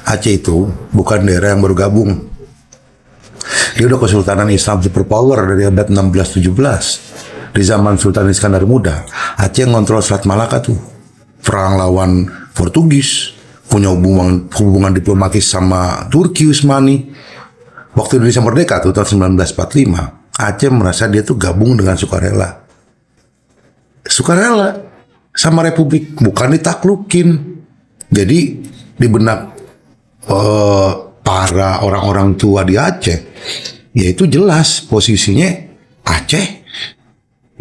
Aceh itu bukan daerah yang baru gabung. Dia udah Kesultanan Islam superpower dari abad 16-17. Di zaman Sultan Iskandar Muda, Aceh ngontrol Selat Malaka tuh. Perang lawan Portugis, punya hubungan diplomatis sama Turki Utsmani. Waktu Indonesia merdeka tuh tahun 1945, Aceh merasa dia tuh gabung dengan sukarela. Sukarela sama Republik, bukan ditaklukin. Jadi di benak para orang-orang tua di Aceh, yaitu jelas posisinya Aceh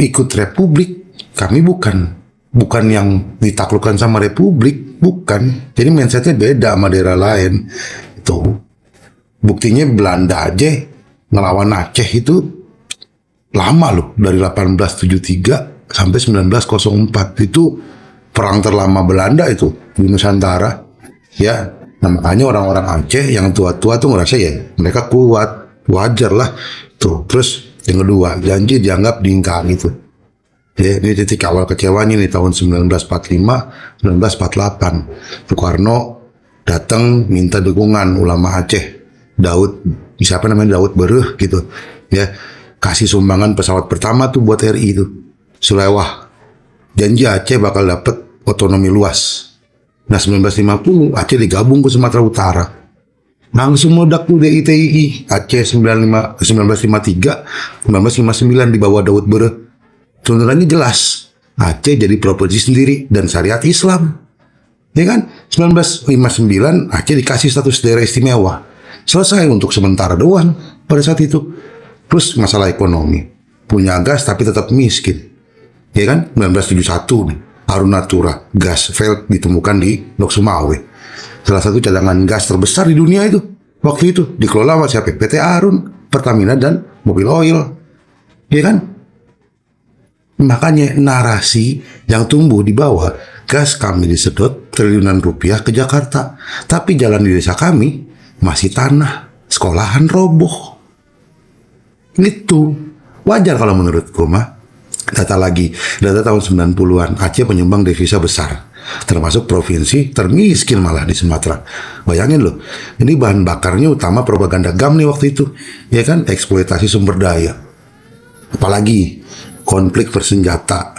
ikut Republik, kami bukan yang ditaklukkan sama Republik, bukan. Jadi mindsetnya beda sama daerah lain. Itu buktinya Belanda aja ngelawan Aceh itu lama loh, dari 1873 sampai 1904. Itu perang terlama Belanda itu di Nusantara. Ya, nah makanya orang-orang Aceh yang tua-tua tuh ngerasa ya mereka kuat, wajar lah tuh. Terus yang kedua, janji dianggap dingkang itu. Ya, ini titik awal kecewanya nih tahun 1945, 1948. Soekarno datang minta dukungan ulama Aceh. Daud, siapa namanya, Daud Bereh gitu. Ya, kasih sumbangan pesawat pertama tuh buat RI itu. Sulewah. Janji Aceh bakal dapat otonomi luas. Nah, 1950 Aceh digabung ke Sumatera Utara. Langsung meledak tuh DITII Aceh 1953, 1959 di bawah Daud Bereh. Tuntutannya jelas, Aceh jadi provinsi sendiri dan syariat Islam. Ya kan? 1959 Aceh dikasih status daerah istimewa. Selesai untuk sementara doang pada saat itu. Terus masalah ekonomi, punya gas tapi tetap miskin. Ya kan? 1971 nih, Harun Natura, gas field ditemukan di Lok Sumawe. Salah satu cadangan gas terbesar di dunia itu. Waktu itu dikelola sama siapa? PT Arun, Pertamina dan Mobil Oil. Ya kan? Makanya narasi yang tumbuh di bawah, gas kami disedot triliunan rupiah ke Jakarta, tapi jalan di desa kami masih tanah, sekolahan roboh. Gitu. Wajar kalau menurutku mah. Data tahun 90-an, Aceh penyumbang devisa besar, termasuk provinsi termiskin malah di Sumatera. Bayangin loh, ini bahan bakarnya utama propaganda GAM nih waktu itu. Ya kan, eksploitasi sumber daya. Apalagi konflik bersenjata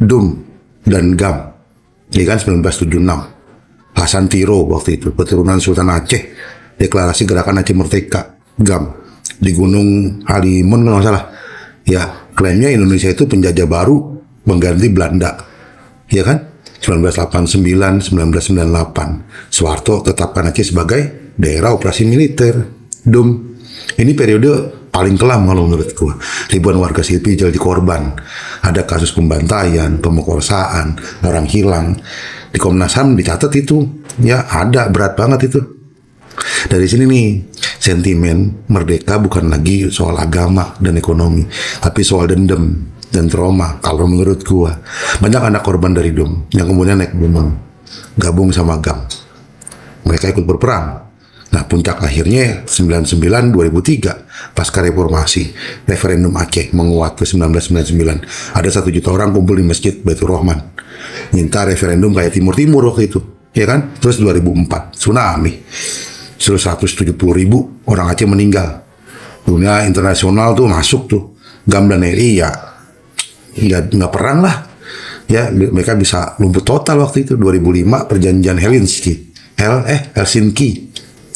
DUM dan GAM. Ya kan, 1976. Hasan Tiro waktu itu, keturunan Sultan Aceh, deklarasi Gerakan Aceh Merdeka, GAM, di Gunung Halimun kalau nggak salah. Ya, klaimnya Indonesia itu penjajah baru mengganti Belanda. Ya kan? 1989, 1998. Soeharto tetapkan Aceh sebagai daerah operasi militer, DUM. Ini periode paling kelam kalau menurutku. Ribuan warga sipil jadi korban. Ada kasus pembantaian, pemerkosaan, orang hilang. Di Komnas HAM dicatat itu, ya ada, berat banget itu. Dari sini nih, sentimen merdeka bukan lagi soal agama dan ekonomi, tapi soal dendam dan trauma. Kalau menurut gua, banyak anak korban dari DUM yang kemudian naik gunung, gabung sama GAM. Mereka ikut berperang. Nah, puncak akhirnya 99-2003, pasca reformasi, referendum Aceh menguat ke 1999. Ada 1 juta orang kumpul di Masjid Baitur Rahman, minta referendum kayak Timur-Timur waktu itu, ya kan? Terus 2004, tsunami. 170.000 orang Aceh meninggal. Dunia internasional tuh masuk tuh, GAM dan RI ya nggak perang lah. Ya, mereka bisa lumpuh total waktu itu. 2005 perjanjian Helsinki.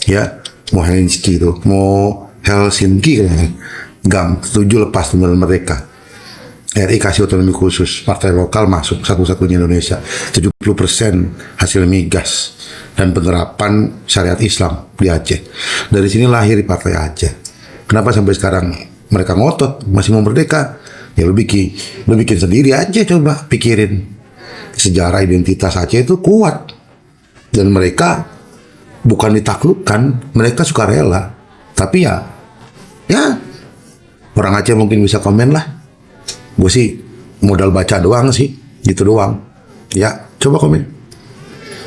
Ya, mau Helsinki tuh, mau Helsinki kayaknya. GAM setuju lepas lembaran mereka. RI kasih otonomi khusus, partai lokal masuk satu-satunya Indonesia. 70% hasil migas dan penerapan syariat Islam di Aceh. Dari sini lahir Partai Aceh. Kenapa sampai sekarang mereka ngotot masih mau merdeka? Ya lu bikin sendiri aja, coba pikirin. Sejarah identitas Aceh itu kuat. Dan mereka bukan ditaklukkan, mereka sukarela. Tapi ya orang Aceh mungkin bisa komen lah. Gue sih modal baca doang sih, gitu doang. Ya, coba komen.